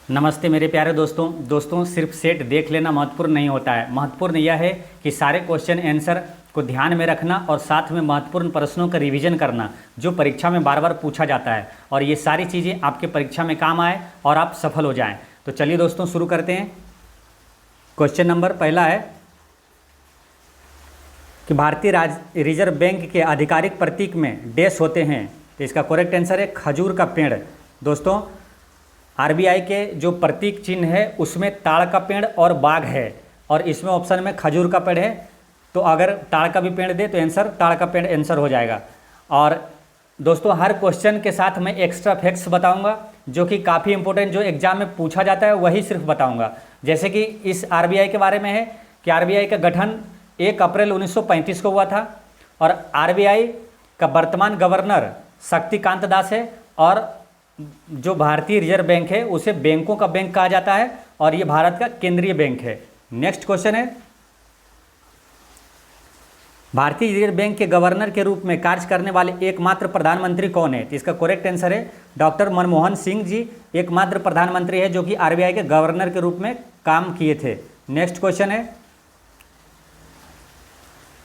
नमस्ते मेरे प्यारे दोस्तों सिर्फ सेट देख लेना महत्वपूर्ण नहीं होता है। महत्वपूर्ण यह है कि सारे क्वेश्चन आंसर को ध्यान में रखना और साथ में महत्वपूर्ण प्रश्नों का रिवीजन करना जो परीक्षा में बार बार पूछा जाता है, और ये सारी चीज़ें आपके परीक्षा में काम आए और आप सफल हो जाएं। तो चलिए दोस्तों शुरू करते हैं। क्वेश्चन नंबर पहला है कि भारतीय रिजर्व बैंक के आधिकारिक प्रतीक में डैश होते हैं। तो इसका करेक्ट आंसर है खजूर का पेड़। दोस्तों आरबीआई के जो प्रतीक चिन्ह है उसमें ताड़ का पेड़ और बाघ है, और इसमें ऑप्शन में खजूर का पेड़ है। तो अगर ताड़ का भी पेड़ दे तो आंसर ताड़ का पेड़ आंसर हो जाएगा। और दोस्तों हर क्वेश्चन के साथ मैं एक्स्ट्रा फैक्ट्स बताऊंगा जो कि काफ़ी इंपॉर्टेंट, जो एग्जाम में पूछा जाता है वही सिर्फ बताऊंगा। जैसे कि इस आरबीआई के बारे में है कि आरबीआई का गठन 1 अप्रैल 1935 को हुआ था, और आरबीआई का वर्तमान गवर्नर शक्तिकांत दास है, और जो भारतीय रिजर्व बैंक है उसे बैंकों का बैंक कहा जाता है, और ये भारत का केंद्रीय बैंक है। नेक्स्ट क्वेश्चन है भारतीय रिजर्व बैंक के गवर्नर के रूप में कार्य करने वाले एकमात्र प्रधानमंत्री कौन है। तो इसका करेक्ट आंसर है डॉक्टर मनमोहन सिंह जी एकमात्र प्रधानमंत्री है जो कि आरबीआई के गवर्नर के रूप में काम किए थे। नेक्स्ट क्वेश्चन है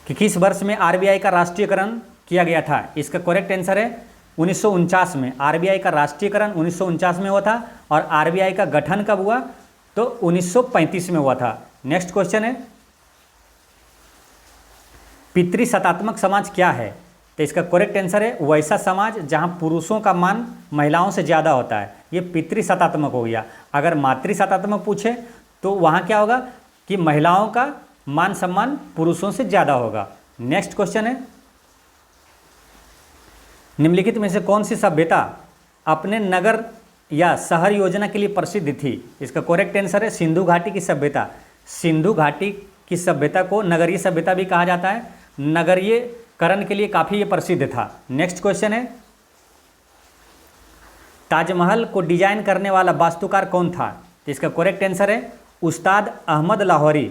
कि किस वर्ष में आरबीआई का राष्ट्रीयकरण किया गया था। इसका करेक्ट आंसर है 1949 में। आरबीआई का राष्ट्रीयकरण 1949 में हुआ था, और आरबीआई का गठन कब हुआ तो 1935 में हुआ था। नेक्स्ट क्वेश्चन है पितृसत्तात्मक समाज क्या है। तो इसका करेक्ट आंसर है वैसा समाज जहां पुरुषों का मान महिलाओं से ज़्यादा होता है, ये पितृसत्तात्मक हो गया। अगर मातृसत्तात्मक पूछे तो वहां क्या होगा कि महिलाओं का मान सम्मान पुरुषों से ज़्यादा होगा। नेक्स्ट क्वेश्चन है निम्नलिखित में से कौन सी सभ्यता अपने नगर या शहर योजना के लिए प्रसिद्ध थी। इसका करेक्ट आंसर है सिंधु घाटी की सभ्यता। सिंधु घाटी की सभ्यता को नगरीय सभ्यता भी कहा जाता है, नगरीयकरण के लिए काफ़ी ये प्रसिद्ध था। नेक्स्ट क्वेश्चन है ताजमहल को डिजाइन करने वाला वास्तुकार कौन था। तो इसका करेक्ट आंसर है उस्ताद अहमद लाहौरी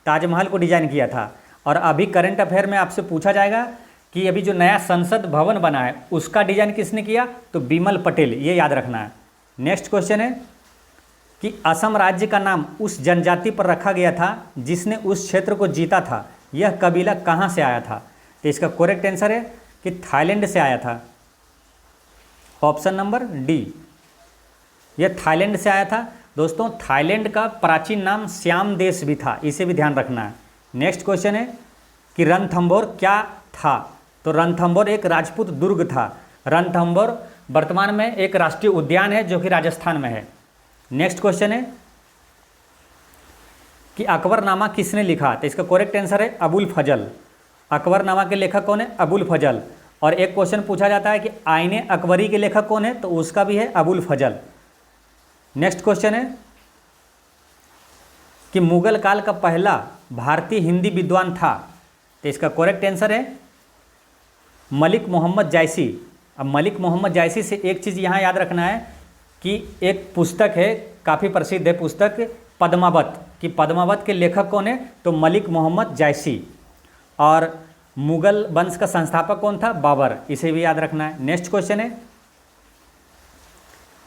ताजमहल को डिजाइन किया था। और अभी करंट अफेयर में आपसे पूछा जाएगा कि अभी जो नया संसद भवन बना है उसका डिजाइन किसने किया, तो बिमल पटेल, ये याद रखना है। नेक्स्ट क्वेश्चन है कि असम राज्य का नाम उस जनजाति पर रखा गया था जिसने उस क्षेत्र को जीता था, यह कबीला कहाँ से आया था। तो इसका करेक्ट आंसर है कि थाईलैंड से आया था, ऑप्शन नंबर डी, यह थाईलैंड से आया था। दोस्तों थाईलैंड का प्राचीन नाम श्याम देश भी था, इसे भी ध्यान रखना है। नेक्स्ट क्वेश्चन है कि रणथंभौर क्या था। तो रणथंभौर एक राजपूत दुर्ग था। रणथंभौर वर्तमान में एक राष्ट्रीय उद्यान है जो कि राजस्थान में है। नेक्स्ट क्वेश्चन है कि अकबरनामा किसने लिखा। तो इसका करेक्ट आंसर है अबुल फजल। अकबरनामा के लेखक कौन है, अबुल फजल। और एक क्वेश्चन पूछा जाता है कि आईने अकबरी के लेखक कौन है, तो उसका भी है अबुल फजल। नेक्स्ट क्वेश्चन है कि मुगल काल का पहला भारतीय हिंदी विद्वान था। तो इसका करेक्ट आंसर है मलिक मोहम्मद जायसी। अब मलिक मोहम्मद जायसी से एक चीज़ यहाँ याद रखना है कि एक पुस्तक है, काफ़ी प्रसिद्ध है पुस्तक पद्मावत, कि पद्मावत के लेखक कौन है, तो मलिक मोहम्मद जायसी। और मुगल वंश का संस्थापक कौन था, बाबर, इसे भी याद रखना है। नेक्स्ट क्वेश्चन है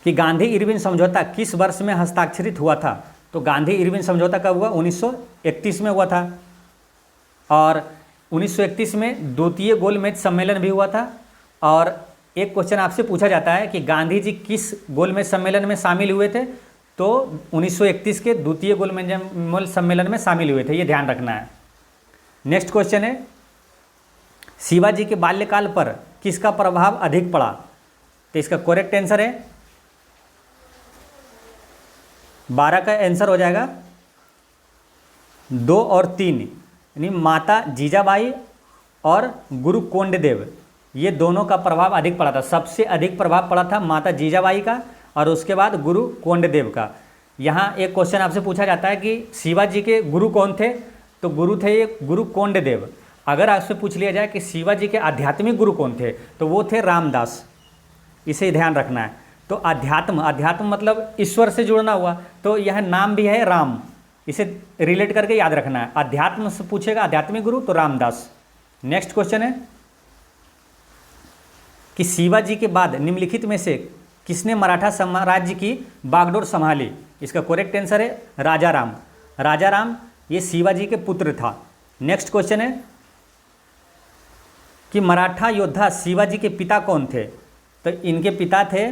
कि गांधी इरविन समझौता किस वर्ष में हस्ताक्षरित हुआ था। तो गांधी इरविन समझौता कब हुआ, 1931 में हुआ था। और 1931 में द्वितीय गोलमेज सम्मेलन भी हुआ था। और एक क्वेश्चन आपसे पूछा जाता है कि गांधी जी किस गोलमेज सम्मेलन में शामिल हुए थे, तो 1931 के द्वितीय गोलमेज सम्मेलन में शामिल हुए थे, ये ध्यान रखना है। नेक्स्ट क्वेश्चन है शिवाजी के बाल्यकाल पर किसका प्रभाव अधिक पड़ा। तो इसका करेक्ट आंसर है 12 का आंसर हो जाएगा 2 और 3, यानी माता जीजाबाई और गुरु कोंडदेव, ये दोनों का प्रभाव अधिक पड़ा था। सबसे अधिक प्रभाव पड़ा था माता जीजाबाई का, और उसके बाद गुरु कोंडदेव का। यहाँ एक क्वेश्चन आपसे पूछा जाता है कि शिवाजी के गुरु कौन थे, तो गुरु थे ये गुरु कोंडदेव। अगर आपसे पूछ लिया जाए कि शिवाजी के आध्यात्मिक गुरु कौन थे, तो वो थे रामदास, इसे ध्यान रखना है। तो अध्यात्म मतलब ईश्वर से जुड़ना हुआ, तो यह नाम भी है राम, इसे रिलेट करके याद रखना है। अध्यात्म से पूछेगा आध्यात्मिक गुरु तो रामदास। नेक्स्ट क्वेश्चन है कि शिवाजी के बाद निम्नलिखित में से किसने मराठा साम्राज्य की बागडोर संभाली? इसका करेक्ट आंसर है राजा राम। राजा राम ये शिवाजी के पुत्र था। नेक्स्ट क्वेश्चन है कि मराठा योद्धा शिवाजी के पिता कौन थे? तो इनके पिता थे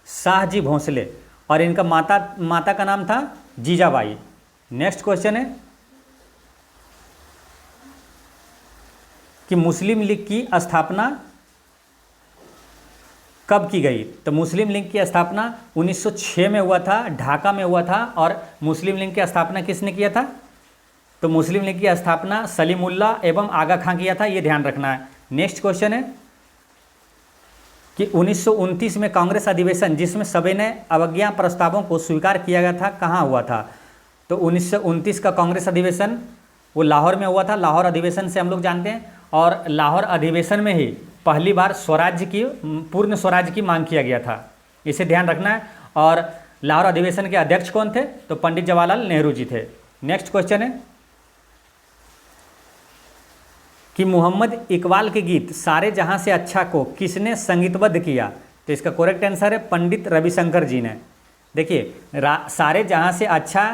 शाहजी भोंसले और इनका माता का नाम था जीजाबाई। नेक्स्ट क्वेश्चन है कि मुस्लिम लीग की स्थापना कब की गई? तो मुस्लिम लीग की स्थापना 1906 में हुआ था, ढाका में हुआ था। और मुस्लिम लीग की स्थापना किसने किया था? तो मुस्लिम लीग की स्थापना सलीमुल्ला एवं आगा खां किया था, ये ध्यान रखना है। नेक्स्ट क्वेश्चन है कि 1929 में कांग्रेस अधिवेशन जिसमें सविनय अवज्ञा प्रस्तावों को स्वीकार किया गया था, कहाँ हुआ था? तो 1929 का कांग्रेस अधिवेशन वो लाहौर में हुआ था। लाहौर अधिवेशन से हम लोग जानते हैं, और लाहौर अधिवेशन में ही पहली बार स्वराज्य की पूर्ण स्वराज्य की मांग किया गया था, इसे ध्यान रखना है। और लाहौर अधिवेशन के अध्यक्ष कौन थे? तो पंडित जवाहरलाल नेहरू जी थे। नेक्स्ट क्वेश्चन है कि मोहम्मद इकबाल के गीत सारे जहां से अच्छा को किसने संगीतबद्ध किया? तो इसका करेक्ट आंसर है पंडित रविशंकर जी ने। देखिए सारे जहां से अच्छा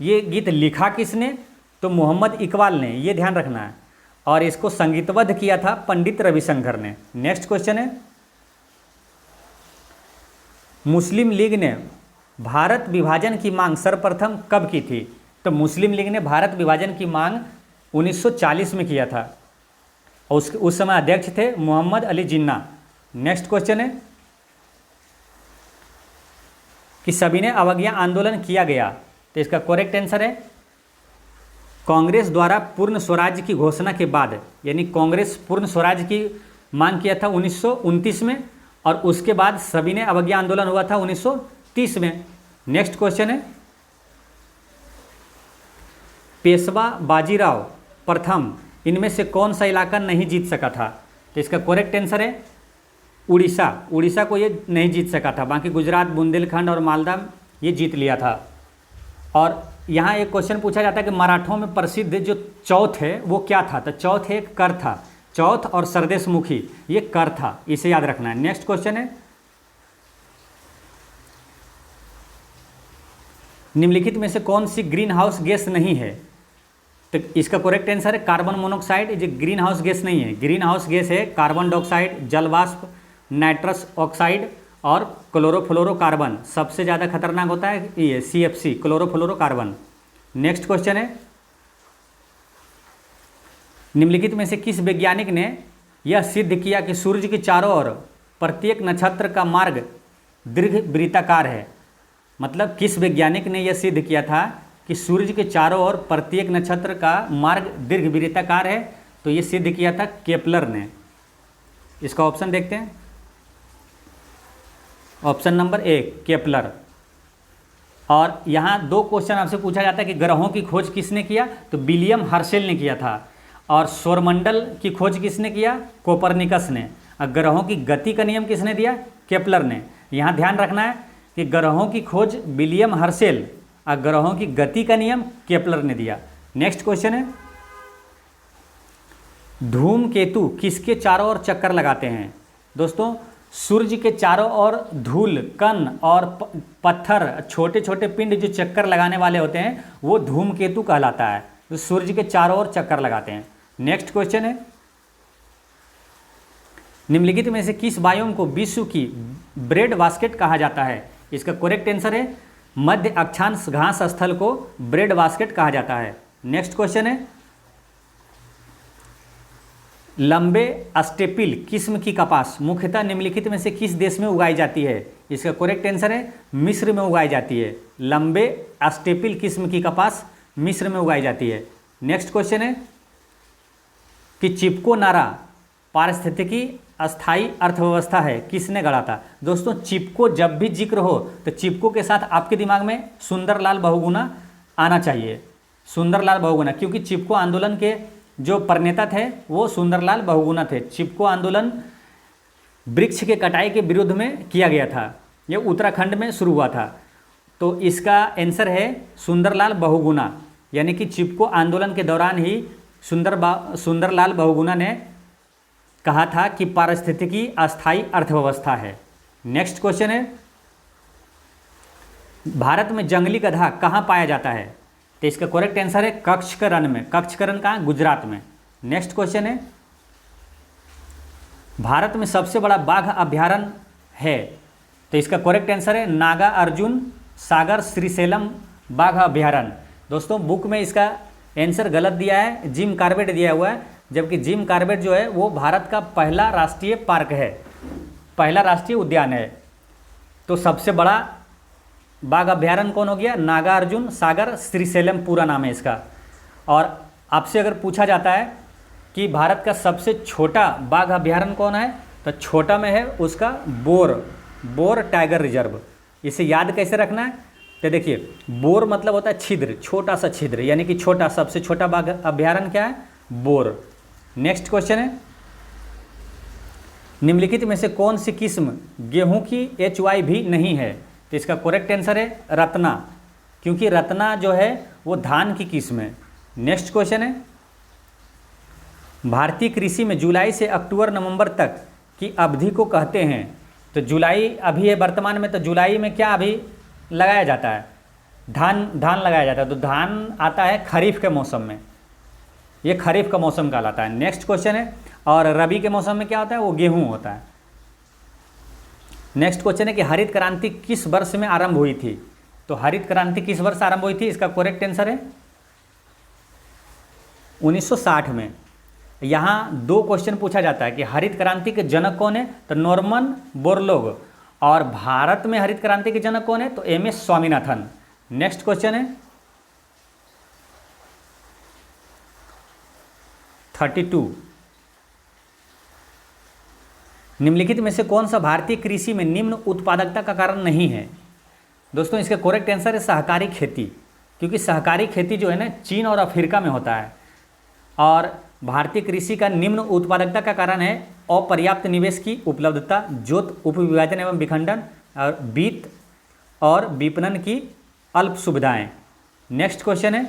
ये गीत लिखा किसने? तो मोहम्मद इकबाल ने, ये ध्यान रखना है। और इसको संगीतबद्ध किया था पंडित रविशंकर ने। नेक्स्ट क्वेश्चन है मुस्लिम लीग ने भारत विभाजन की मांग सर्वप्रथम कब की थी? तो मुस्लिम लीग ने भारत विभाजन की मांग 1940 में किया था, और उस समय अध्यक्ष थे मोहम्मद अली जिन्ना। नेक्स्ट क्वेश्चन है कि सविनय अवज्ञा आंदोलन किया गया, तो इसका करेक्ट आंसर है कांग्रेस द्वारा पूर्ण स्वराज्य की घोषणा के बाद, यानी कांग्रेस पूर्ण स्वराज्य की मांग किया था 1929 में, और उसके बाद सविनय अवज्ञा आंदोलन हुआ था 1930 में। नेक्स्ट क्वेश्चन है पेशवा बाजीराव प्रथम इनमें से कौन सा इलाका नहीं जीत सका था? तो इसका करेक्ट आंसर है उड़ीसा। उड़ीसा को ये नहीं जीत सका था, बाकी गुजरात, बुंदेलखंड और मालदा ये जीत लिया था। और यहाँ एक क्वेश्चन पूछा जाता है कि मराठों में प्रसिद्ध जो चौथ है वो क्या था? तो चौथ एक कर था, चौथ और सरदेश मुखी ये कर था, इसे याद रखना है। नेक्स्ट क्वेश्चन है निम्नलिखित में से कौन सी ग्रीन हाउस गैस नहीं है? तो इसका करेक्ट आंसर है कार्बन मोनोऑक्साइड। ये ग्रीन हाउस गैस नहीं है। ग्रीन हाउस गैस है कार्बन डाइऑक्साइड, जलवाष्प, नाइट्रस ऑक्साइड और क्लोरोफ्लोरोकार्बन। सबसे ज़्यादा खतरनाक होता है ये CFC, क्लोरोफ्लोरोकार्बन। नेक्स्ट क्वेश्चन है निम्नलिखित में से किस वैज्ञानिक ने यह सिद्ध किया कि सूर्य के चारों ओर प्रत्येक नक्षत्र का मार्ग दीर्घवृत्ताकार है? मतलब किस वैज्ञानिक ने यह सिद्ध किया था कि सूर्य के चारों ओर प्रत्येक नक्षत्र का मार्ग दीर्घवृत्ताकार है? तो ये सिद्ध किया था केपलर ने। इसका ऑप्शन देखते हैं। Option number 1 Kepler. और यहाँ 2 क्वेश्चन आपसे पूछा जाता है कि ग्रहों की खोज किसने किया? तो विलियम हर्शेल ने किया था। और सौरमंडल की खोज किसने किया? कोपरनिकस ने। और ग्रहों की गति का नियम किसने दिया? केपलर ने। यहाँ ध्यान रखना है कि ग्रहों की खोज विलियम हर्शेल और ग्रहों की गति का नियम केपलर ने दिया। नेक्स्ट क्वेश्चन है धूमकेतु किसके चारों ओर चक्कर लगाते हैं? दोस्तों सूर्य के चारों ओर धूल कण और पत्थर, छोटे छोटे पिंड जो चक्कर लगाने वाले होते हैं वो धूमकेतु कहलाता है। तो सूर्य के चारों ओर चक्कर लगाते हैं। नेक्स्ट क्वेश्चन है निम्नलिखित में से किस बायोम को विश्व की ब्रेड बास्केट कहा जाता है? इसका करेक्ट आंसर है मध्य अक्षांश घास स्थल को ब्रेड बास्केट कहा जाता है। नेक्स्ट क्वेश्चन है लंबे स्टेपिल किस्म की कपास मुख्यतः निम्नलिखित में से किस देश में उगाई जाती है? इसका करेक्ट आंसर है मिस्र में उगाई जाती है। लंबे स्टेपिल किस्म की कपास मिस्र में उगाई जाती है। नेक्स्ट क्वेश्चन है कि चिपको नारा पारिस्थितिकी अस्थाई अर्थव्यवस्था है, किसने गढ़ा था? दोस्तों चिपको जब भी जिक्र हो तो चिपको के साथ आपके दिमाग में सुंदरलाल बहुगुणा आना चाहिए। सुंदरलाल बहुगुणा, क्योंकि चिपको आंदोलन के जो प्रणेता थे वो सुंदरलाल बहुगुणा थे। चिपको आंदोलन वृक्ष के कटाई के विरुद्ध में किया गया था, ये उत्तराखंड में शुरू हुआ था। तो इसका आंसर है सुंदरलाल बहुगुणा, यानी कि चिपको आंदोलन के दौरान ही सुंदरलाल बहुगुणा ने कहा था कि पारिस्थितिकी अस्थाई अर्थव्यवस्था है। नेक्स्ट क्वेश्चन है भारत में जंगली गधा कहाँ पाया जाता है? तो इसका करेक्ट आंसर है कच्छकरन में। कच्छकरन कहाँ? गुजरात में। नेक्स्ट क्वेश्चन है, भारत में सबसे बड़ा बाघ अभ्यारण्य है? तो इसका करेक्ट आंसर है नागार्जुन सागर श्रीशैलम बाघ अभ्यारण्य। दोस्तों बुक में इसका आंसर गलत दिया है, जिम कॉर्बेट दिया हुआ है, जबकि जिम कॉर्बेट जो है वो भारत का पहला राष्ट्रीय पार्क है, पहला राष्ट्रीय उद्यान है। तो सबसे बड़ा बाघ अभ्यारण्य कौन हो गया? नागार्जुन सागर श्रीशैलम पूरा नाम है इसका। और आपसे अगर पूछा जाता है कि भारत का सबसे छोटा बाघ अभ्यारण्य कौन है, तो छोटा में है उसका बोर टाइगर रिजर्व। इसे याद कैसे रखना है? तो देखिए, बोर मतलब होता है छिद्र, छोटा सा छिद्र, यानी कि छोटा, सबसे छोटा बाघ अभ्यारण्य क्या है? बोर। नेक्स्ट क्वेश्चन है, निम्नलिखित में से कौन सी किस्म गेहूं की HYV नहीं है? तो इसका करेक्ट आंसर है रत्ना, क्योंकि रत्ना जो है वो धान की किस्म है। नेक्स्ट क्वेश्चन है, भारतीय कृषि में जुलाई से अक्टूबर नवंबर तक की अवधि को कहते हैं? तो जुलाई अभी है वर्तमान में, तो जुलाई में क्या अभी लगाया जाता है? धान लगाया जाता है। तो धान आता है खरीफ के मौसम में, ये खरीफ का मौसम कहलाता है। नेक्स्ट क्वेश्चन है, और रबी के मौसम में क्या होता है? वो गेहूं होता है। नेक्स्ट क्वेश्चन है कि हरित क्रांति किस वर्ष में आरंभ हुई थी? तो हरित क्रांति किस वर्ष आरंभ हुई थी? इसका करेक्ट आंसर है 1960 में। यहाँ दो क्वेश्चन पूछा जाता है कि हरित क्रांति के जनक कौन है? तो नॉर्मन बोरलॉग। और भारत में हरित क्रांति के जनक कौन है? तो MS स्वामीनाथन। नेक्स्ट क्वेश्चन है 32, निम्नलिखित में से कौन सा भारतीय कृषि में निम्न उत्पादकता का कारण नहीं है? दोस्तों इसका करेक्ट आंसर है सहकारी खेती, क्योंकि सहकारी खेती जो है ना चीन और अफ्रीका में होता है। और भारतीय कृषि का निम्न उत्पादकता का कारण है अपर्याप्त निवेश की उपलब्धता, जोत उपविभाजन एवं विखंडन, और वित्त और विपणन की अल्प सुविधाएं। नेक्स्ट क्वेश्चन है,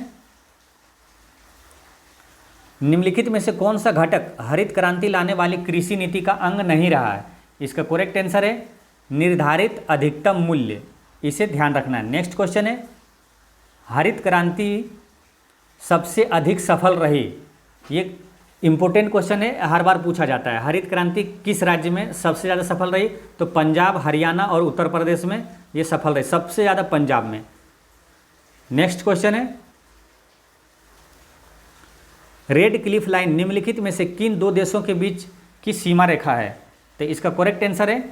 निम्नलिखित में से कौन सा घटक हरित क्रांति लाने वाली कृषि नीति का अंग नहीं रहा है? इसका करेक्ट आंसर है निर्धारित अधिकतम मूल्य। इसे ध्यान रखना है। नेक्स्ट क्वेश्चन है, हरित क्रांति सबसे अधिक सफल रही? ये इंपॉर्टेंट क्वेश्चन है, हर बार पूछा जाता है। हरित क्रांति किस राज्य में सबसे ज़्यादा सफल रही? तो पंजाब, हरियाणा और उत्तर प्रदेश में ये सफल रही, सबसे ज़्यादा पंजाब में। नेक्स्ट क्वेश्चन है, रेड क्लिफ लाइन निम्नलिखित में से किन दो देशों के बीच की सीमा रेखा है? तो इसका करेक्ट आंसर है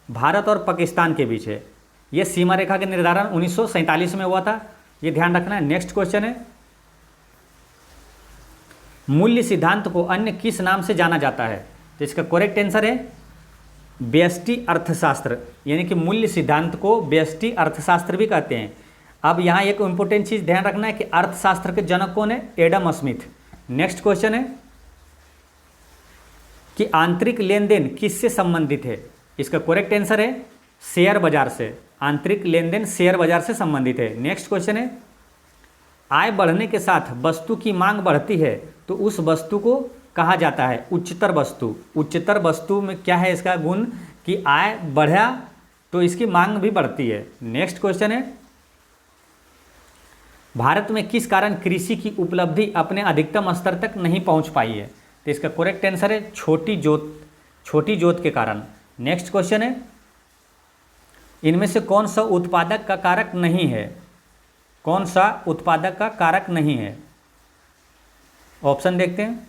भारत और पाकिस्तान के बीच है। यह सीमा रेखा का निर्धारण 1947 में हुआ था, ये ध्यान रखना है। नेक्स्ट क्वेश्चन है, मूल्य सिद्धांत को अन्य किस नाम से जाना जाता है? तो इसका करेक्ट आंसर है व्यष्टि अर्थशास्त्र, यानी कि मूल्य सिद्धांत को व्यष्टि अर्थशास्त्र भी कहते हैं। अब यहाँ एक इंपॉर्टेंट चीज़ ध्यान रखना है कि अर्थशास्त्र के जनक कौन है? Adam Smith. नेक्स्ट क्वेश्चन है कि आंतरिक लेन देन किससे संबंधित है? इसका करेक्ट आंसर है शेयर बाजार से। आंतरिक लेन देन शेयर बाजार से संबंधित है। नेक्स्ट क्वेश्चन है, आय बढ़ने के साथ वस्तु की मांग बढ़ती है तो उस वस्तु को कहा जाता है उच्चतर वस्तु। उच्चतर वस्तु में क्या है इसका गुण कि आय बढ़ा तो इसकी मांग भी बढ़ती है। नेक्स्ट क्वेश्चन है, भारत में किस कारण कृषि की उपलब्धि अपने अधिकतम स्तर तक नहीं पहुंच पाई है? तो इसका करेक्ट आंसर है छोटी जोत के कारण। नेक्स्ट क्वेश्चन है, इनमें से कौन सा उत्पादक का कारक नहीं है? कौन सा उत्पादक का कारक नहीं है? ऑप्शन देखते हैं।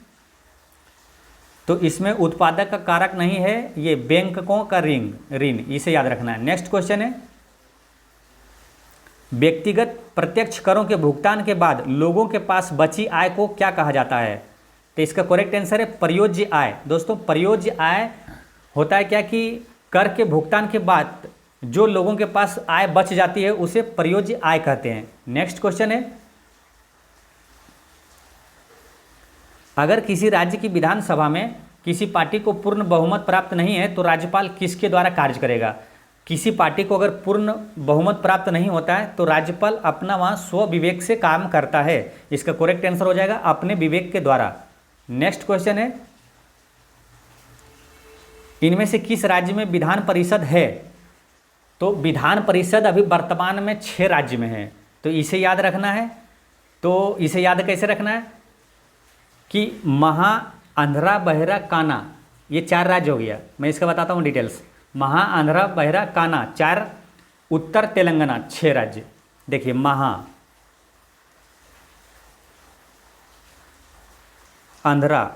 तो इसमें उत्पादक का कारक नहीं है ये बैंकों का ऋण, इसे याद रखना है। नेक्स्ट क्वेश्चन है, व्यक्तिगत प्रत्यक्ष करों के भुगतान के बाद लोगों के पास बची आय को क्या कहा जाता है? तो इसका करेक्ट आंसर है प्रयोज्य आय। दोस्तों प्रयोज्य आय होता है क्या कि कर के भुगतान के बाद जो लोगों के पास आय बच जाती है उसे प्रयोज्य आय कहते हैं। नेक्स्ट क्वेश्चन है, अगर किसी राज्य की विधानसभा में किसी पार्टी को पूर्ण बहुमत प्राप्त नहीं है तो राज्यपाल किसके द्वारा कार्य करेगा? किसी पार्टी को अगर पूर्ण बहुमत प्राप्त नहीं होता है तो राज्यपाल अपना वहाँ स्व विवेक से काम करता है। इसका करेक्ट आंसर हो जाएगा अपने विवेक के द्वारा। नेक्स्ट क्वेश्चन है, इनमें से किस राज्य में विधान परिषद है? तो विधान परिषद अभी वर्तमान में 6 राज्य में है, तो इसे याद रखना है। तो इसे याद कैसे रखना है कि महा, आंध्रा, बहरा, काना, ये 4 राज्य हो गया। मैं इसका बताता हूँ डिटेल्स। महा, आंध्रा, बहरा, काना 4, उत्तर तेलंगाना 6 राज्य। देखिए महा, आंध्रा,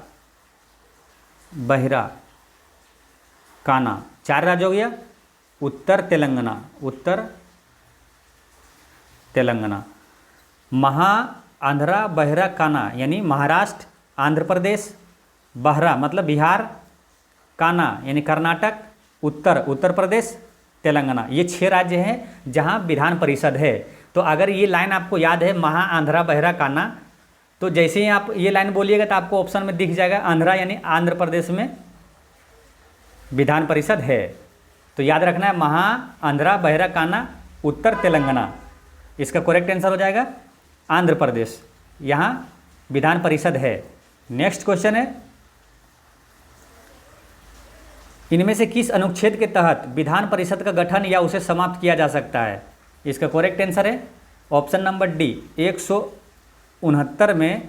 बहरा, काना 4 राज्य हो गया। उत्तर तेलंगाना, महा, आंध्रा, बहरा, काना यानी महाराष्ट्र, आंध्र प्रदेश, बहरा मतलब बिहार, काना यानी कर्नाटक, उत्तर प्रदेश, तेलंगाना, ये 6 राज्य हैं जहां विधान परिषद है। तो अगर ये लाइन आपको याद है महा, आंध्रा, बहरा, काना, तो जैसे ही आप ये लाइन बोलिएगा तो आपको ऑप्शन में दिख जाएगा आंध्रा यानी आंध्र प्रदेश में विधान परिषद है। तो याद रखना है महा, आंध्रा, बहरा, काना, उत्तर तेलंगाना। इसका करेक्ट आंसर हो जाएगा आंध्र प्रदेश, यहाँ विधान परिषद है। नेक्स्ट क्वेश्चन है, इनमें से किस अनुच्छेद के तहत विधान परिषद का गठन या उसे समाप्त किया जा सकता है? इसका करेक्ट आंसर है ऑप्शन नंबर डी, 169 में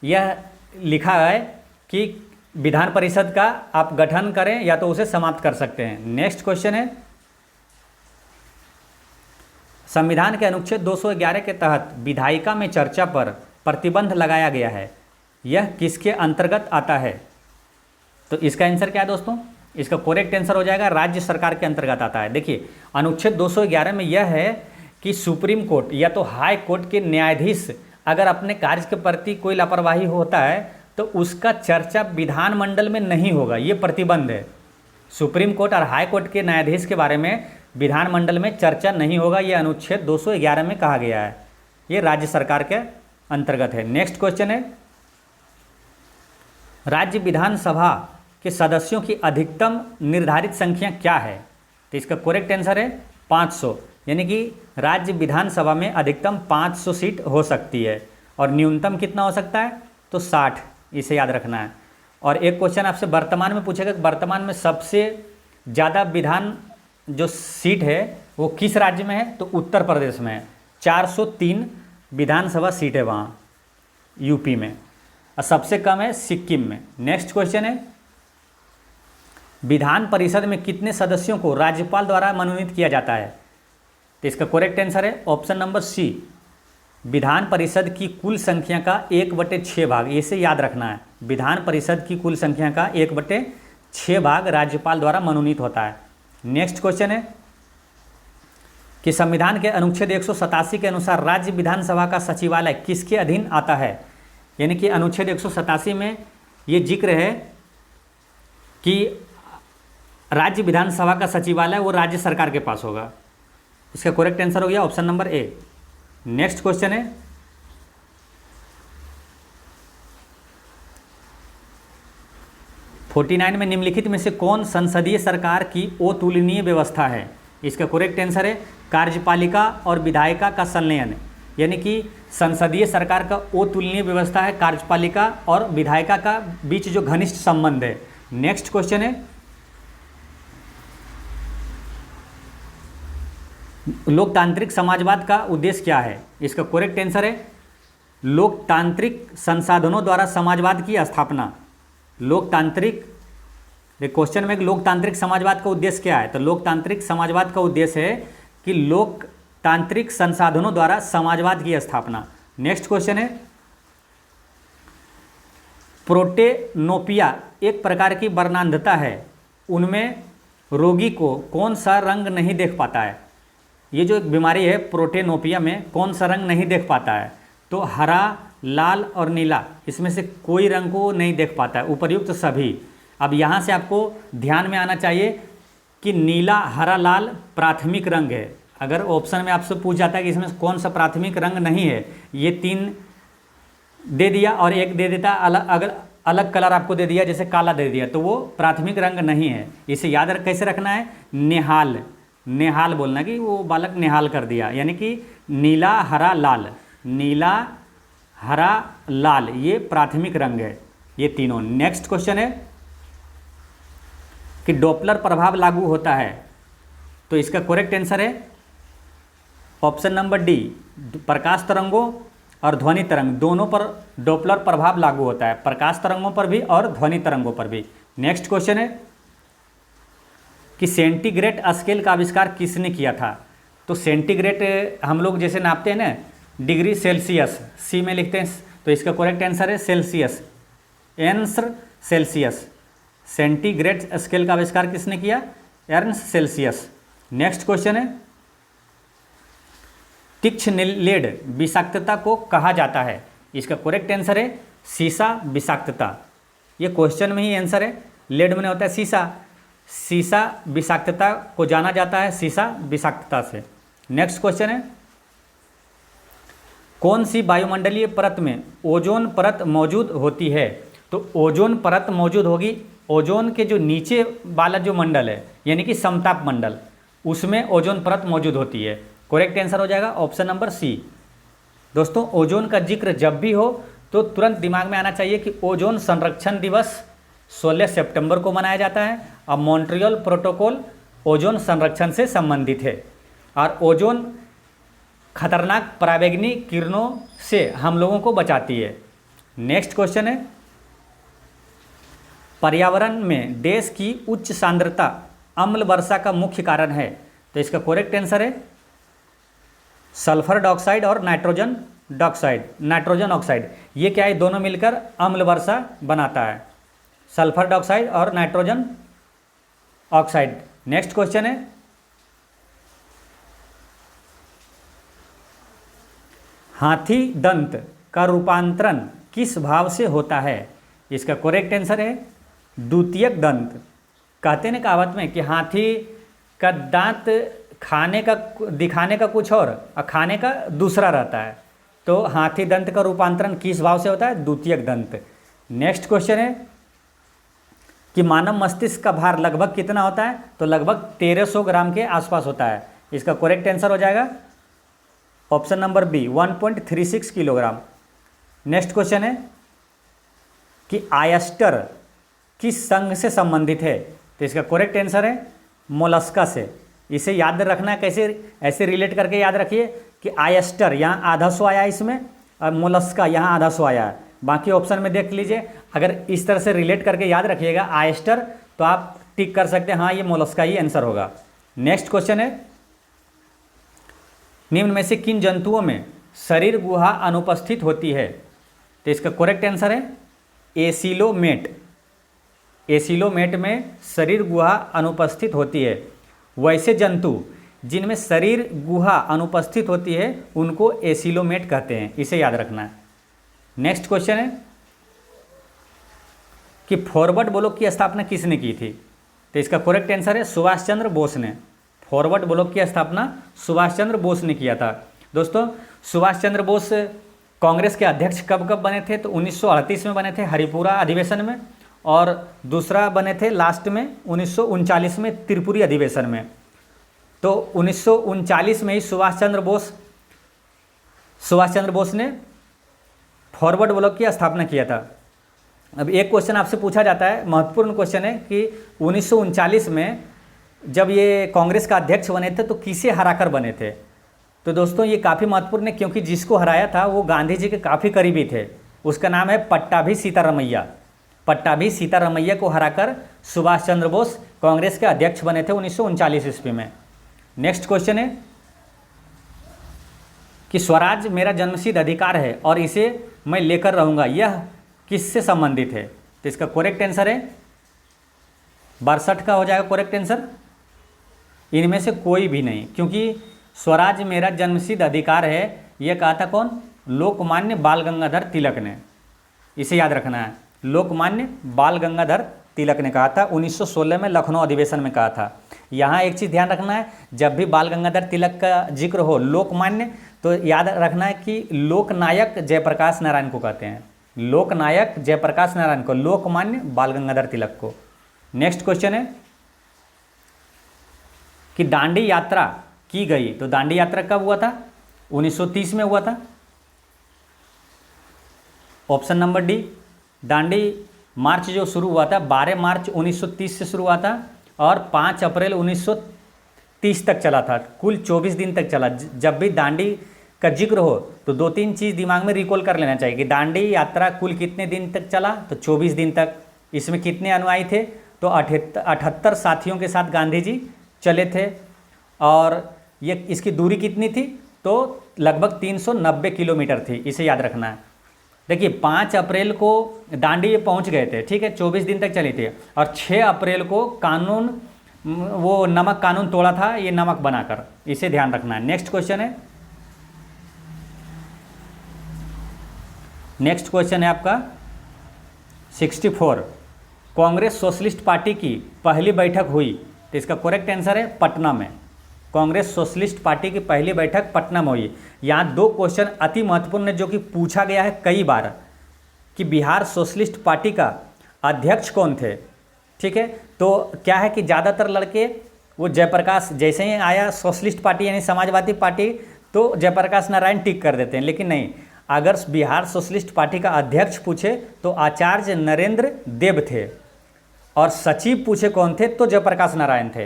यह लिखा है कि विधान परिषद का आप गठन करें या तो उसे समाप्त कर सकते हैं। नेक्स्ट क्वेश्चन है, संविधान के अनुच्छेद 211 के तहत विधायिका में चर्चा पर प्रतिबंध लगाया गया है, यह किसके अंतर्गत आता है? तो इसका आंसर क्या है दोस्तों? इसका करेक्ट आंसर हो जाएगा राज्य सरकार के अंतर्गत आता है। देखिए अनुच्छेद 211 में यह है कि सुप्रीम कोर्ट या तो हाई कोर्ट के न्यायाधीश अगर अपने कार्य के प्रति कोई लापरवाही होता है तो उसका चर्चा विधानमंडल में नहीं होगा, ये प्रतिबंध है। सुप्रीम कोर्ट और हाई कोर्ट के न्यायाधीश के बारे में विधानमंडल में चर्चा नहीं होगा, ये अनुच्छेद 211 में कहा गया है, ये राज्य सरकार के अंतर्गत है। नेक्स्ट क्वेश्चन है, राज्य विधानसभा के सदस्यों की अधिकतम निर्धारित संख्या क्या है? तो इसका करेक्ट आंसर है 500, यानी कि राज्य विधानसभा में अधिकतम 500 सीट हो सकती है और न्यूनतम कितना हो सकता है? तो 60, इसे याद रखना है। और एक क्वेश्चन आपसे वर्तमान में पूछेगा, वर्तमान में सबसे ज़्यादा विधान जो सीट है वो किस राज्य में है? तो उत्तर प्रदेश में है, 403 विधानसभा सीट है वहाँ यूपी में, और सबसे कम है सिक्किम में। नेक्स्ट क्वेश्चन है, विधान परिषद में कितने सदस्यों को राज्यपाल द्वारा मनोनीत किया जाता है? तो इसका करेक्ट आंसर है ऑप्शन नंबर सी, विधान परिषद की कुल संख्या का 1/6 भाग, इसे याद रखना है। विधान परिषद की कुल संख्या का 1/6 भाग राज्यपाल द्वारा मनोनीत होता है। नेक्स्ट क्वेश्चन है कि संविधान के अनुच्छेद 187 के अनुसार राज्य विधानसभा का सचिवालय किसके अधीन आता है? यानी कि अनुच्छेद 187 में ये जिक्र है कि राज्य विधानसभा का सचिवालय वो राज्य सरकार के पास होगा। इसका करेक्ट आंसर हो गया option number A. Next question है, (49) में निम्नलिखित में से कौन संसदीय सरकार की अतुलनीय व्यवस्था है? इसका करेक्ट आंसर है कार्यपालिका और विधायिका का संलयन, यानी कि संसदीय सरकार का अतुलनीय व्यवस्था है कार्यपालिका और विधायिका का बीच जो घनिष्ठ संबंध है। नेक्स्ट क्वेश्चन है, लोकतांत्रिक समाजवाद का उद्देश्य क्या है? इसका करेक्ट आंसर है लोकतांत्रिक संसाधनों द्वारा समाजवाद की स्थापना। लोकतांत्रिक क्वेश्चन में लोकतांत्रिक समाजवाद का उद्देश्य क्या है? तो लोकतांत्रिक समाजवाद का उद्देश्य है कि लोकतांत्रिक संसाधनों द्वारा समाजवाद की स्थापना। नेक्स्ट क्वेश्चन है, प्रोटेनोपिया एक प्रकार की वर्णांधता है, उनमें रोगी को कौन सा रंग नहीं देख पाता है? ये जो एक बीमारी है प्रोटेनोपिया में कौन सा रंग नहीं देख पाता है? तो हरा, लाल और नीला, इसमें से कोई रंग को नहीं देख पाता है, उपर्युक्त सभी। अब यहाँ से आपको ध्यान में आना चाहिए कि नीला, हरा, लाल प्राथमिक रंग है। अगर ऑप्शन में आपसे पूछ जाता है कि इसमें कौन सा प्राथमिक रंग नहीं है, ये 3 दे दिया और एक दे देता अगर अलग कलर आपको दे दिया जैसे काला दे दिया, तो वो प्राथमिक रंग नहीं है। इसे याद कैसे रखना है? नेहाल, नेहाल बोलना कि वो बालक नेहाल कर दिया, यानी कि नीला, हरा, लाल, नीला, हरा, लाल, ये प्राथमिक रंग है, ये तीनों। नेक्स्ट क्वेश्चन है कि डॉपलर प्रभाव लागू होता है तो इसका करेक्ट आंसर है ऑप्शन नंबर डी, प्रकाश तरंगों और ध्वनि तरंग दोनों पर डॉपलर प्रभाव लागू होता है, प्रकाश तरंगों पर भी और ध्वनि तरंगों पर भी। नेक्स्ट क्वेश्चन है कि सेंटीग्रेड स्केल का आविष्कार किसने किया था? तो सेंटीग्रेड हम लोग जैसे नापते हैं ना डिग्री सेल्सियस, सी में लिखते हैं, तो इसका करेक्ट आंसर है सेल्सियस, एर्नस्ट सेल्सियस। सेंटीग्रेड स्केल का आविष्कार किसने किया? एर्नस्ट सेल्सियस। नेक्स्ट क्वेश्चन है तीक्ष्ण लेड विषाक्तता को कहा जाता है? इसका करेक्ट आंसर है सीसा विषाक्तता। ये क्वेश्चन में ही आंसर है, लेड में होता है सीसा, सीसा विषाक्तता को जाना जाता है सीसा विषाक्तता से। नेक्स्ट क्वेश्चन है कौन सी वायुमंडलीय परत में ओजोन परत मौजूद होती है? तो ओजोन परत मौजूद होगी ओजोन के जो नीचे वाला जो मंडल है यानी कि समताप मंडल, उसमें ओजोन परत मौजूद होती है। करेक्ट आंसर हो जाएगा ऑप्शन नंबर सी। दोस्तों ओजोन का जिक्र जब भी हो तो तुरंत दिमाग में आना चाहिए कि ओजोन संरक्षण दिवस 16 सितंबर को मनाया जाता है और मॉन्ट्रियल प्रोटोकॉल ओजोन संरक्षण से संबंधित है और ओजोन खतरनाक पराबैंगनी किरणों से हम लोगों को बचाती है। नेक्स्ट क्वेश्चन है पर्यावरण में देश की उच्च सांद्रता अम्ल वर्षा का मुख्य कारण है? तो इसका करेक्ट आंसर है सल्फर डाइऑक्साइड और नाइट्रोजन डाइऑक्साइड, नाइट्रोजन ऑक्साइड। ये क्या है, दोनों मिलकर अम्ल वर्षा बनाता है, सल्फर डाइऑक्साइड और नाइट्रोजन ऑक्साइड। नेक्स्ट क्वेश्चन है हाथी दंत का रूपांतरण किस भाव से होता है? इसका करेक्ट आंसर है द्वितीयक दंत। कहते हैं कहावत में कि हाथी का दांत खाने का दिखाने का कुछ और खाने का दूसरा रहता है, तो हाथी दंत का रूपांतरण किस भाव से होता है? द्वितीयक दंत। नेक्स्ट क्वेश्चन है कि मानव मस्तिष्क का भार लगभग कितना होता है? तो लगभग 1300 ग्राम के आसपास होता है। इसका करेक्ट आंसर हो जाएगा option number B 1.36 kilogram. Next question है कि आयस्टर किस संघ से संबंधित है? तो इसका करेक्ट आंसर है मोलस्का से। इसे याद रखना है कैसे, ऐसे रिलेट करके याद रखिए कि आयस्टर यहाँ आधा सौ आया इसमें और मोलस्का यहाँ आधा सौ आया है, बाकी ऑप्शन में देख लीजिए। अगर इस तरह से रिलेट करके याद रखिएगा आयस्टर तो आप टिक कर सकते हैं हाँ ये मोलस्का ही आंसर होगा। नेक्स्ट क्वेश्चन है निम्न में से किन जंतुओं में शरीर गुहा अनुपस्थित होती है? तो इसका करेक्ट आंसर है एसिलोमेट। एसिलोमेट में शरीर गुहा अनुपस्थित होती है। वैसे जंतु जिनमें शरीर गुहा अनुपस्थित होती है उनको एसिलोमेट कहते हैं, इसे याद रखना है। नेक्स्ट क्वेश्चन है कि फॉरवर्ड ब्लॉक की स्थापना किसने की थी? तो इसका करेक्ट आंसर है सुभाष चंद्र बोस ने। फॉरवर्ड ब्लॉक की स्थापना सुभाष चंद्र बोस ने किया था। दोस्तों सुभाष चंद्र बोस कांग्रेस के अध्यक्ष कब कब बने थे? तो 1938 में बने थे हरिपुरा अधिवेशन में, और दूसरा बने थे लास्ट में 1939 में त्रिपुरी अधिवेशन में। तो 1939 में ही सुभाष चंद्र बोस ने फॉरवर्ड ब्लॉक की स्थापना किया था। अब एक क्वेश्चन आपसे पूछा जाता है, महत्वपूर्ण क्वेश्चन है कि 1939 में जब ये कांग्रेस का अध्यक्ष बने थे तो किसे हराकर बने थे? तो दोस्तों ये काफ़ी महत्वपूर्ण है क्योंकि जिसको हराया था वो गांधी जी के काफ़ी करीबी थे। उसका नाम है पट्टाभी सीतारामैया। पट्टाभी सीतारामैया को हराकर सुभाष चंद्र बोस कांग्रेस के अध्यक्ष बने थे 1939 ईस्वी में। नेक्स्ट क्वेश्चन है कि स्वराज मेरा जन्मसिद्ध अधिकार है और इसे मैं लेकर रहूँगा, यह किससे संबंधित है? तो इसका करेक्ट आंसर है 62 का हो जाएगा करेक्ट आंसर। इनमें से कोई भी नहीं, क्योंकि स्वराज मेरा जन्मसिद्ध अधिकार है यह कहा था कौन? लोकमान्य बाल गंगाधर तिलक ने। इसे याद रखना है, लोकमान्य बाल गंगाधर तिलक ने कहा था, 1916 में लखनऊ अधिवेशन में कहा था। यहाँ एक चीज़ ध्यान रखना है, जब भी बाल गंगाधर तिलक का जिक्र हो लोकमान्य तो याद रखना है कि लोकनायक जयप्रकाश नारायण को कहते हैं, लोकनायक जयप्रकाश नारायण को, लोकमान्य बाल गंगाधर तिलक को। नेक्स्ट क्वेश्चन है कि दांडी यात्रा की गई, तो दांडी यात्रा कब हुआ था? 1930 में हुआ था। Option number D. Dandi march जो शुरू हुआ था 12 मार्च 1930 से शुरू हुआ था और 5 अप्रैल 1930 30 तक चला था, कुल 24 दिन तक चला। जब भी दांडी का जिक्र हो तो 2-3 चीज़ दिमाग में रिकॉल कर लेना चाहिए कि दांडी यात्रा कुल कितने दिन तक चला, तो 24 दिन तक। इसमें कितने अनुयायी थे, तो 78 साथियों के साथ गांधी जी चले थे। और ये इसकी दूरी कितनी थी, तो लगभग 390 किलोमीटर थी, इसे याद रखना है। देखिए 5 अप्रैल को दांडी ये पहुंच गए थे, ठीक है, 24 दिन तक चली थी। और 6 अप्रैल को कानून, वो नमक कानून तोड़ा था, ये नमक बनाकर, इसे ध्यान रखना है। नेक्स्ट क्वेश्चन है आपका 64। कांग्रेस सोशलिस्ट पार्टी की पहली बैठक हुई, तो इसका करेक्ट आंसर है पटना में। कांग्रेस सोशलिस्ट पार्टी की पहली बैठक पटना में हुई। यहाँ 2 क्वेश्चन अति महत्वपूर्ण है जो कि पूछा गया है कई बार, कि बिहार सोशलिस्ट पार्टी का अध्यक्ष कौन थे, ठीक है। तो क्या है कि ज़्यादातर लड़के वो जयप्रकाश, जैसे ही आया सोशलिस्ट पार्टी यानी समाजवादी पार्टी, तो जयप्रकाश नारायण टिक कर देते हैं, लेकिन नहीं, अगर बिहार सोशलिस्ट पार्टी का अध्यक्ष पूछे तो आचार्य नरेंद्र देव थे, और सचिव पूछे कौन थे, तो जयप्रकाश नारायण थे।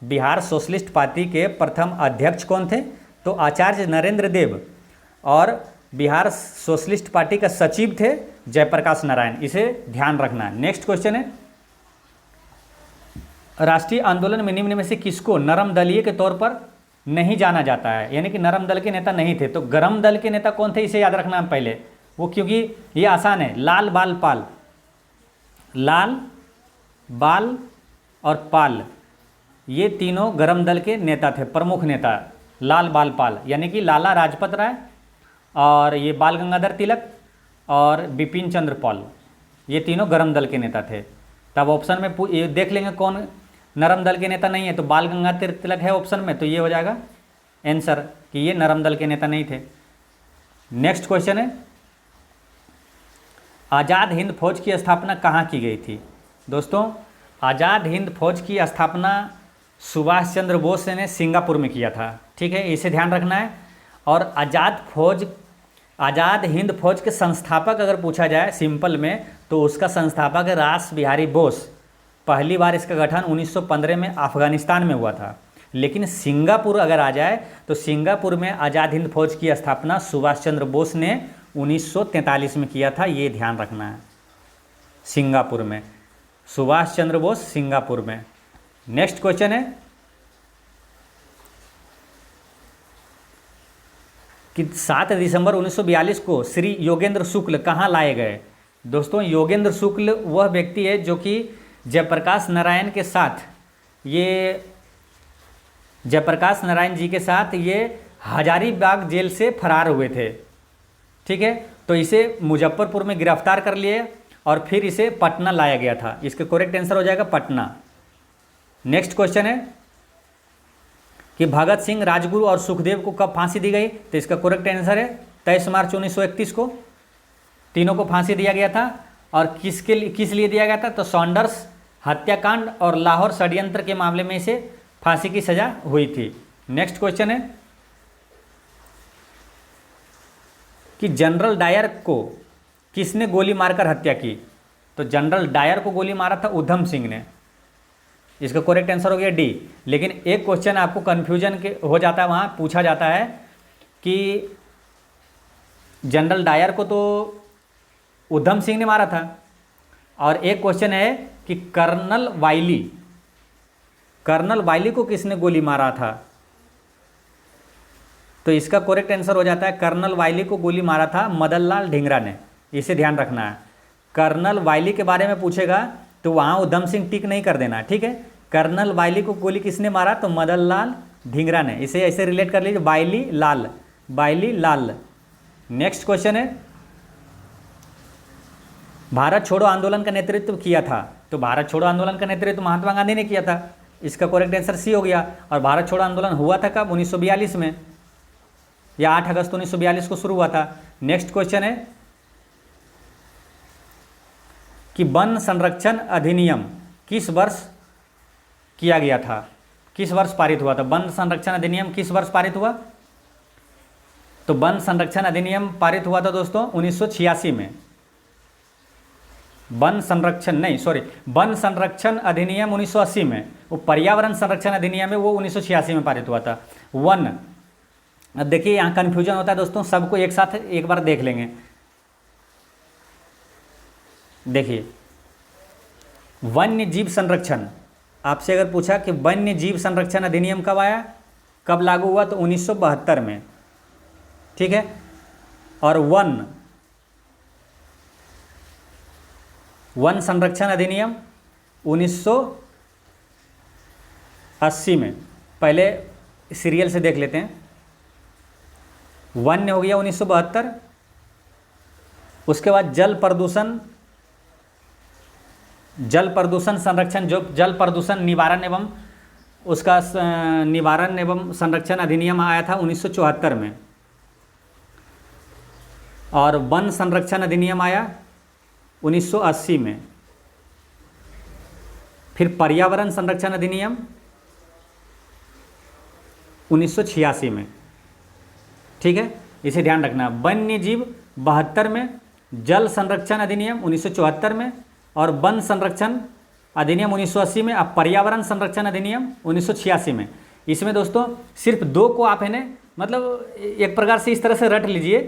बिहार सोशलिस्ट पार्टी के प्रथम अध्यक्ष कौन थे, तो आचार्य नरेंद्र देव, और बिहार सोशलिस्ट पार्टी का सचिव थे जयप्रकाश नारायण, इसे ध्यान रखना। नेक्स्ट क्वेश्चन है, राष्ट्रीय आंदोलन में निम्न में से किसको नरम दलीय के तौर पर नहीं जाना जाता है, यानी कि नरम दल के नेता नहीं थे। तो गरम दल के नेता कौन थे, इसे याद रखना है पहले, वो क्योंकि ये आसान है। लाल बाल पाल, लाल बाल और पाल, ये तीनों गरम दल के नेता थे, प्रमुख नेता। लाल बाल पाल यानी कि लाला लाजपत राय, और ये बाल गंगाधर तिलक और बिपिन चंद्र पाल, ये तीनों गरम दल के नेता थे। तब ऑप्शन में ये देख लेंगे कौन नरम दल के नेता नहीं है, तो बाल गंगाधर तिलक है ऑप्शन में, तो ये हो जाएगा आंसर कि ये नरम दल के नेता नहीं थे। नेक्स्ट क्वेश्चन है, आज़ाद हिंद फौज की स्थापना कहाँ की गई थी। दोस्तों आज़ाद हिंद फौज की स्थापना सुभाष चंद्र बोस ने सिंगापुर में किया था, ठीक है, इसे ध्यान रखना है। और आज़ाद हिंद फौज के संस्थापक अगर पूछा जाए सिंपल में, तो उसका संस्थापक है रास बिहारी बोस। पहली बार इसका गठन 1915 में अफगानिस्तान में हुआ था। लेकिन सिंगापुर अगर आ जाए तो सिंगापुर में आज़ाद हिंद फौज की स्थापना सुभाष चंद्र बोस ने 1943 में किया था, ये ध्यान रखना है। सिंगापुर में, सुभाष चंद्र बोस सिंगापुर में। नेक्स्ट क्वेश्चन है कि 7 दिसंबर 1942 को श्री योगेंद्र शुक्ल कहाँ लाए गए। दोस्तों योगेंद्र शुक्ल वह व्यक्ति है जो कि जयप्रकाश नारायण के साथ, ये जयप्रकाश नारायण जी के साथ ये हजारीबाग जेल से फरार हुए थे, ठीक है। तो इसे मुजफ्फरपुर में गिरफ्तार कर लिए और फिर इसे पटना लाया गया था। इसका करेक्ट आंसर हो जाएगा पटना। नेक्स्ट क्वेश्चन है कि भगत सिंह, राजगुरु और सुखदेव को कब फांसी दी गई, तो इसका करेक्ट आंसर है 23 मार्च 1931 को तीनों को फांसी दिया गया था। और किस लिए दिया गया था, तो सॉन्डर्स हत्याकांड और लाहौर षड्यंत्र के मामले में इसे फांसी की सजा हुई थी। नेक्स्ट क्वेश्चन है कि जनरल डायर को किसने गोली मारकर हत्या की, तो जनरल डायर को गोली मारा था उधम सिंह ने, इसका करेक्ट आंसर हो गया डी। लेकिन एक क्वेश्चन आपको कन्फ्यूजन के हो जाता है, वहाँ पूछा जाता है कि जनरल डायर को तो उधम सिंह ने मारा था, और एक क्वेश्चन है कि कर्नल वाइली को किसने गोली मारा था, तो इसका करेक्ट आंसर हो जाता है कर्नल वाइली को गोली मारा था मदन लाल ढींगरा ने, इसे ध्यान रखना है। कर्नल वाइली के बारे में पूछेगा तो वहाँ उधम सिंह टिक नहीं कर देना, ठीक है। कर्नल वाइली को गोली किसने मारा, तो मदन लाल ढींगरा ने, इसे ऐसे रिलेट कर लीजिए, बाइली लाल। नेक्स्ट क्वेश्चन है, भारत छोड़ो आंदोलन का नेतृत्व किया था, तो भारत छोड़ो आंदोलन का नेतृत्व महात्मा गांधी ने किया था, इसका करेक्ट आंसर सी हो गया। और भारत छोड़ो आंदोलन हुआ था कब, 1942 में, या 8 अगस्त 1942 को शुरू हुआ था। नेक्स्ट क्वेश्चन है कि वन संरक्षण अधिनियम किस वर्ष किया गया था, किस वर्ष पारित हुआ था, वन संरक्षण अधिनियम किस वर्ष पारित हुआ, तो वन संरक्षण अधिनियम पारित हुआ था दोस्तों 1986 में। वन संरक्षण नहीं, सॉरी, वन संरक्षण अधिनियम 1980 में, वो पर्यावरण संरक्षण अधिनियम है वो 1986 में पारित हुआ था। वन, अब देखिए यहाँ कन्फ्यूजन होता है दोस्तों, सबको एक साथ एक बार देख लेंगे। देखिए वन्य जीव संरक्षण, आपसे अगर पूछा कि वन्य जीव संरक्षण अधिनियम कब आया, कब लागू हुआ, तो 1972 में, ठीक है। और वन संरक्षण अधिनियम 1980 में। पहले सीरियल से देख लेते हैं। वन्य हो गया 1972, उसके बाद जल प्रदूषण संरक्षण, जो जल प्रदूषण निवारण एवं उसका निवारण एवं संरक्षण अधिनियम आया था 1974 में। और वन संरक्षण अधिनियम आया 1980 में। फिर पर्यावरण संरक्षण अधिनियम 1986 में, ठीक है, इसे ध्यान रखना। वन्य जीव 72 में, जल संरक्षण अधिनियम 1974 में, और वन संरक्षण अधिनियम 1980 में। अब पर्यावरण संरक्षण अधिनियम 1986 में। इसमें दोस्तों सिर्फ दो को आप है ना, मतलब एक प्रकार से इस तरह से रट लीजिए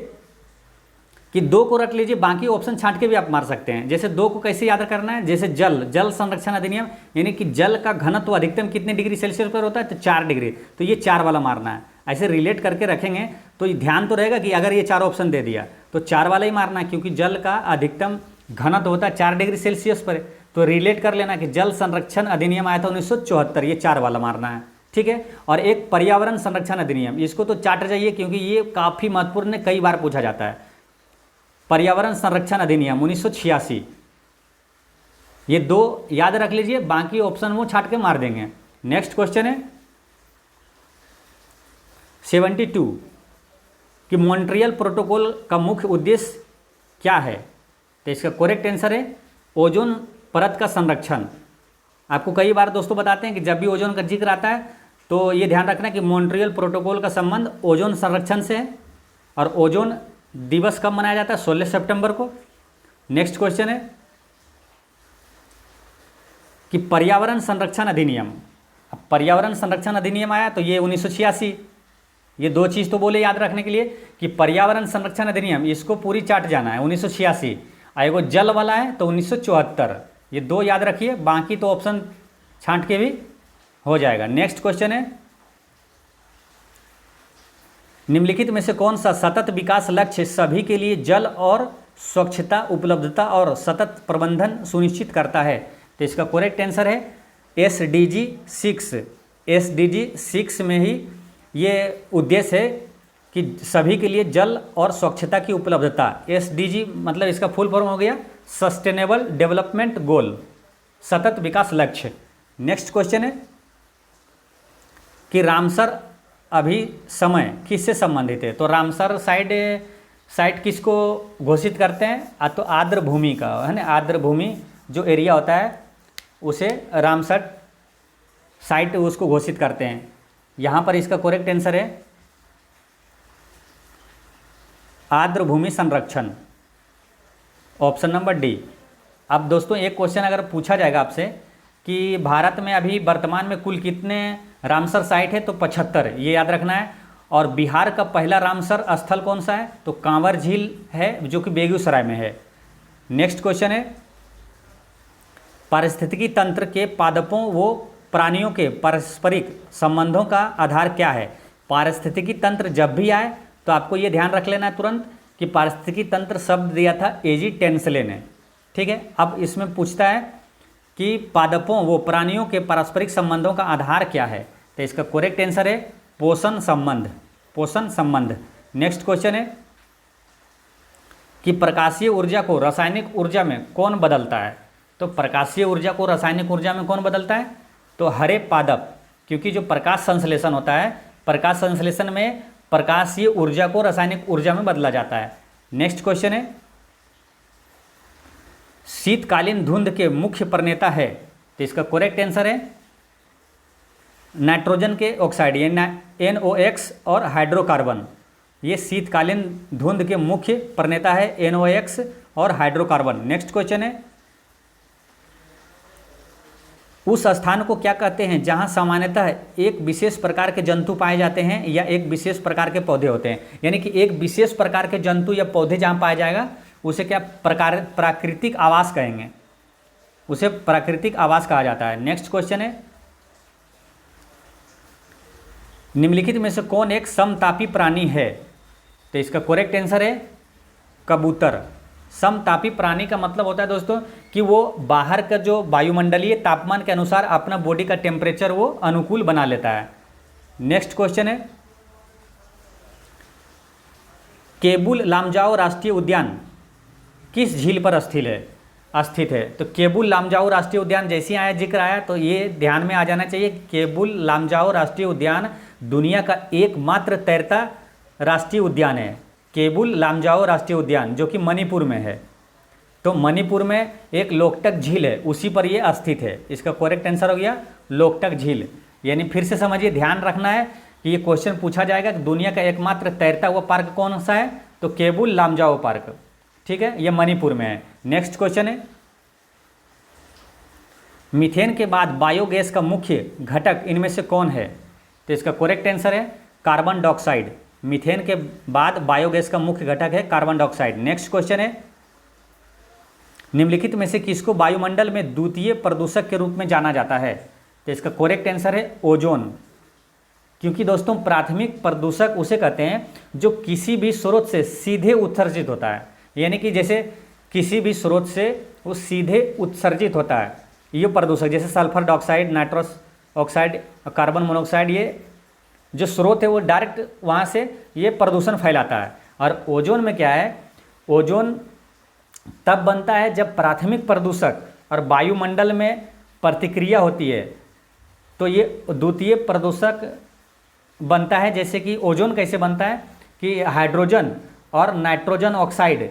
कि दो को रट लीजिए, बाकी ऑप्शन छांट के भी आप मार सकते हैं। जैसे दो को कैसे याद करना है, जैसे जल संरक्षण अधिनियम, यानी कि जल का घनत्व अधिकतम कितने डिग्री सेल्सियस पर होता है, तो 4 डिग्री, तो ये 4 वाला मारना है। ऐसे रिलेट करके रखेंगे तो ध्यान तो रहेगा कि अगर ये 4 ऑप्शन दे दिया तो 4 वाला ही मारना है, क्योंकि जल का अधिकतम घनत्व होता है 4 डिग्री सेल्सियस पर। तो रिलेट कर लेना कि जल संरक्षण अधिनियम आया था 1974, ये 4 वाला मारना है, ठीक है। और एक पर्यावरण संरक्षण अधिनियम, इसको तो चाट जाइए क्योंकि ये काफ़ी महत्वपूर्ण है, कई बार पूछा जाता है। पर्यावरण संरक्षण अधिनियम 1986, ये 2 याद रख लीजिए, बाकी ऑप्शन वो छाट के मार देंगे। नेक्स्ट क्वेश्चन है 72 कि मॉन्ट्रियल प्रोटोकॉल का मुख्य उद्देश्य क्या है, तो इसका करेक्ट आंसर है ओजोन परत का संरक्षण। आपको कई बार दोस्तों बताते हैं कि जब भी ओजोन का जिक्र आता है तो ये ध्यान रखना कि मॉन्ट्रियल प्रोटोकॉल का संबंध ओजोन संरक्षण से है। और ओजोन दिवस कब मनाया जाता है, 16 सितंबर को। नेक्स्ट क्वेश्चन है कि पर्यावरण संरक्षण अधिनियम, अब पर्यावरण संरक्षण अधिनियम आया तो ये 1986, ये 2 चीज़ तो बोले याद रखने के लिए कि पर्यावरण संरक्षण अधिनियम, इसको पूरी चाट जाना है 1986। एगो जल वाला है तो 1974, ये 2 याद रखिए, बाकी तो ऑप्शन छांट के भी हो जाएगा। नेक्स्ट क्वेश्चन है निम्नलिखित में से कौन सा सतत विकास लक्ष्य सभी के लिए जल और स्वच्छता, उपलब्धता और सतत प्रबंधन सुनिश्चित करता है, तो इसका करेक्ट आंसर है SDG 6। SDG 6 में ही ये उद्देश्य है कि सभी के लिए जल और स्वच्छता की उपलब्धता। SDG मतलब इसका फुल फॉर्म हो गया सस्टेनेबल डेवलपमेंट गोल, सतत विकास लक्ष्य। नेक्स्ट क्वेश्चन है कि रामसर अभिसमय किससे संबंधित है, तो रामसर साइट किसको घोषित करते हैं, तो आर्द्र भूमि का है ना, आर्द्र भूमि जो एरिया होता है उसे रामसर साइट उसको घोषित करते हैं। यहाँ पर इसका करेक्ट आंसर है आर्द्र भूमि संरक्षण, ऑप्शन नंबर डी। अब दोस्तों एक क्वेश्चन अगर पूछा जाएगा आपसे कि भारत में अभी वर्तमान में कुल कितने रामसर साइट है, तो 75, ये याद रखना है। और बिहार का पहला रामसर स्थल कौन सा है, तो कांवर झील है जो कि बेगूसराय में है। नेक्स्ट क्वेश्चन है पारिस्थितिकी तंत्र के पादपों व प्राणियों के पारस्परिक संबंधों का आधार क्या है। पारिस्थितिकी तंत्र जब भी आए तो आपको ये ध्यान रख लेना है तुरंत कि पारिस्थितिकी तंत्र शब्द दिया था एजी टेंसले ने, ठीक है। अब इसमें पूछता है कि पादपों व प्राणियों के पारस्परिक संबंधों का आधार क्या है, तो इसका करेक्ट आंसर है पोषण संबंध, पोषण संबंध। नेक्स्ट क्वेश्चन है कि प्रकाशीय ऊर्जा को रासायनिक ऊर्जा में कौन बदलता है, तो प्रकाशीय ऊर्जा को रासायनिक ऊर्जा में कौन बदलता है, तो हरे पादप, क्योंकि जो प्रकाश संश्लेषण होता है, प्रकाश संश्लेषण में प्रकाशीय ऊर्जा को रासायनिक ऊर्जा में बदला जाता है। नेक्स्ट क्वेश्चन है शीतकालीन धुंध के मुख्य प्रणेता है, तो इसका करेक्ट आंसर है नाइट्रोजन के ऑक्साइड, ये NOx और हाइड्रोकार्बन। ये शीतकालीन धुंध के मुख्य प्रणेता है NOx और हाइड्रोकार्बन। नेक्स्ट क्वेश्चन है उस स्थान को क्या कहते हैं जहाँ सामान्यतः एक विशेष प्रकार के जंतु पाए जाते हैं या एक विशेष प्रकार के पौधे होते हैं। यानी कि एक विशेष प्रकार के जंतु या पौधे जहाँ पाया जाएगा उसे क्या प्राकृतिक आवास कहेंगे, उसे प्राकृतिक आवास कहा जाता है। नेक्स्ट क्वेश्चन है, निम्नलिखित में से कौन एक समतापी प्राणी है? तो इसका करेक्ट आंसर है कबूतर। समतापी प्राणी का मतलब होता है दोस्तों कि वो बाहर का जो वायुमंडलीय तापमान के अनुसार अपना बॉडी का टेम्परेचर वो अनुकूल बना लेता है। नेक्स्ट क्वेश्चन है, केबुल लामजाओ राष्ट्रीय उद्यान किस झील पर स्थित है? तो केबुल लामजाओ राष्ट्रीय उद्यान जैसे आया जिक्र आया तो ये ध्यान में आ जाना चाहिए। केबुल लामजाओ राष्ट्रीय उद्यान दुनिया का एकमात्र तैरता राष्ट्रीय उद्यान है। केबुल लामजाओ राष्ट्रीय उद्यान जो कि मणिपुर में है। तो मणिपुर में एक लोकटक झील है, उसी पर ये स्थित है। इसका करेक्ट आंसर हो गया लोकटक झील। यानी फिर से समझिए, ध्यान रखना है कि ये क्वेश्चन पूछा जाएगा कि दुनिया का एकमात्र तैरता हुआ पार्क कौन सा है? तो केबुल लामजाओ पार्क, ठीक है, ये मणिपुर में है। नेक्स्ट क्वेश्चन है, मीथेन के बाद बायोगैस का मुख्य घटक इनमें से कौन है? तो इसका करेक्ट आंसर है कार्बन डाइऑक्साइड। मीथेन के बाद बायोगैस का मुख्य घटक है कार्बन डाइऑक्साइड। नेक्स्ट क्वेश्चन है, निम्नलिखित में से किसको वायुमंडल में द्वितीय प्रदूषक के रूप में जाना जाता है? तो इसका करेक्ट आंसर है ओजोन। क्योंकि दोस्तों प्राथमिक प्रदूषक उसे कहते हैं जो किसी भी स्रोत से सीधे उत्सर्जित होता है। यानी कि जैसे किसी भी स्रोत से वो सीधे उत्सर्जित होता है, ये प्रदूषक जैसे sulphur dioxide, nitrous oxide, carbon monoxide, ये जो स्रोत है वो डायरेक्ट वहाँ से ये प्रदूषण फैलाता है। और ओजोन में क्या है, ओजोन तब बनता है जब प्राथमिक प्रदूषक और वायुमंडल में प्रतिक्रिया होती है तो ये द्वितीय प्रदूषक बनता है। जैसे कि ओजोन कैसे बनता है कि हाइड्रोजन और नाइट्रोजन ऑक्साइड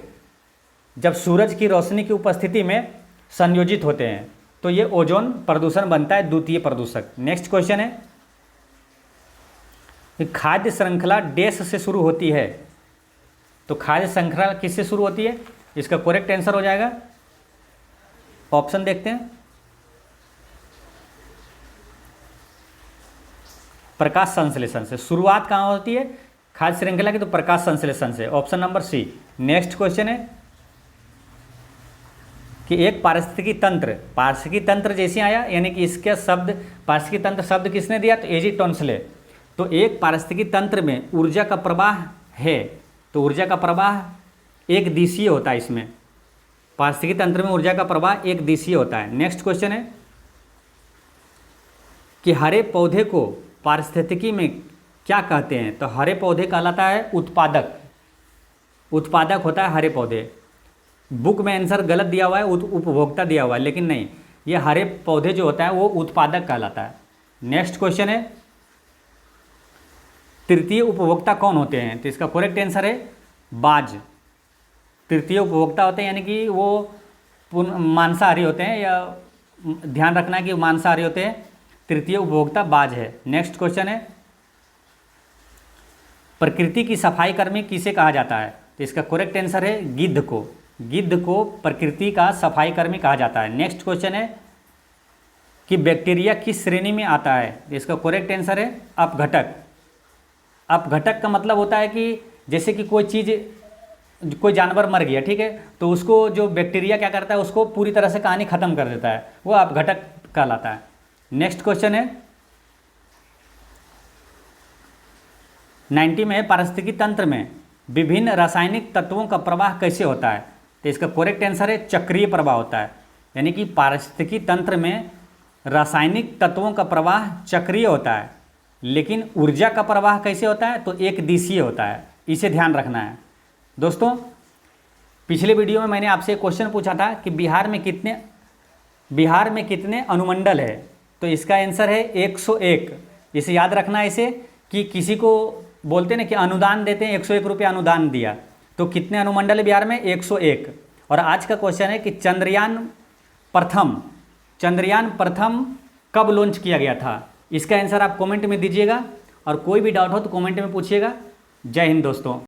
जब सूरज की रोशनी की उपस्थिति में संयोजित होते हैं तो ये ओजोन प्रदूषण बनता है, द्वितीय प्रदूषक। नेक्स्ट क्वेश्चन है, खाद्य श्रृंखला डैश से शुरू होती है? तो खाद्य श्रृंखला किससे शुरू होती है? इसका करेक्ट आंसर हो जाएगा, ऑप्शन देखते हैं, प्रकाश संश्लेषण से। शुरुआत कहाँ होती है खाद्य श्रृंखला की? तो प्रकाश संश्लेषण से, option number C. Next question है कि एक पारिस्थितिकी तंत्र जैसे आया, यानी कि इसका शब्द पारिस्थितिकी तंत्र शब्द किसने दिया? तो एजी टोंसले। तो एक पारिस्थितिकी तंत्र में ऊर्जा का प्रवाह है, तो ऊर्जा का प्रवाह एक दिशीय होता है। इसमें पारिस्थितिकी तंत्र में ऊर्जा का प्रवाह एक दिशीय होता है। नेक्स्ट क्वेश्चन है कि हरे पौधे को पारिस्थितिकी में क्या कहते हैं? तो हरे पौधे कहलाता है उत्पादक। उत्पादक होता है हरे पौधे। बुक में आंसर गलत दिया हुआ है, उपभोक्ता दिया हुआ है, लेकिन नहीं, ये हरे पौधे जो होता है वो उत्पादक कहलाता है। नेक्स्ट क्वेश्चन है, तृतीय उपभोक्ता कौन होते हैं? तो इसका करेक्ट आंसर है बाज। तृतीय उपभोक्ता होते हैं यानी कि वो मांसाहारी होते हैं, या ध्यान रखना है कि मांसाहारी होते हैं। तृतीय उपभोक्ता बाज है। नेक्स्ट क्वेश्चन है, प्रकृति की सफाई कर्मी किसे कहा जाता है? तो इसका करेक्ट आंसर है गिद्ध को। गिद्ध को प्रकृति का सफाई कर्मी कहा जाता है। नेक्स्ट क्वेश्चन है कि बैक्टीरिया किस श्रेणी में आता है? तो इसका करेक्ट आंसर है अपघटक। अपघटक का मतलब होता है कि जैसे कि कोई जानवर मर गया, ठीक है, तो उसको जो बैक्टीरिया क्या करता है, उसको पूरी तरह से कहानी खत्म कर देता है, वो अपघटक कहलाता है। नेक्स्ट क्वेश्चन है 90 में, पारिस्थितिकी तंत्र में विभिन्न रासायनिक तत्वों का प्रवाह कैसे होता है? तो इसका करेक्ट आंसर है चक्रीय प्रवाह होता है। यानी कि पारिस्थितिकी तंत्र में रासायनिक तत्वों का प्रवाह चक्रीय होता है, लेकिन ऊर्जा का प्रवाह कैसे होता है? तो एक दिशीय होता है। इसे ध्यान रखना है दोस्तों। पिछले वीडियो में मैंने आपसे एक क्वेश्चन पूछा था कि बिहार में कितने अनुमंडल है? तो इसका आंसर है 101। इसे याद रखना है इसे, कि किसी को बोलते हैं ना कि अनुदान देते हैं, 101 रुपये अनुदान दिया, तो कितने अनुमंडल है बिहार में? 101। और आज का क्वेश्चन है कि चंद्रयान प्रथम कब लॉन्च किया गया था? इसका आंसर आप कमेंट में दीजिएगा, और कोई भी डाउट हो तो कमेंट में पूछिएगा। जय हिंद दोस्तों।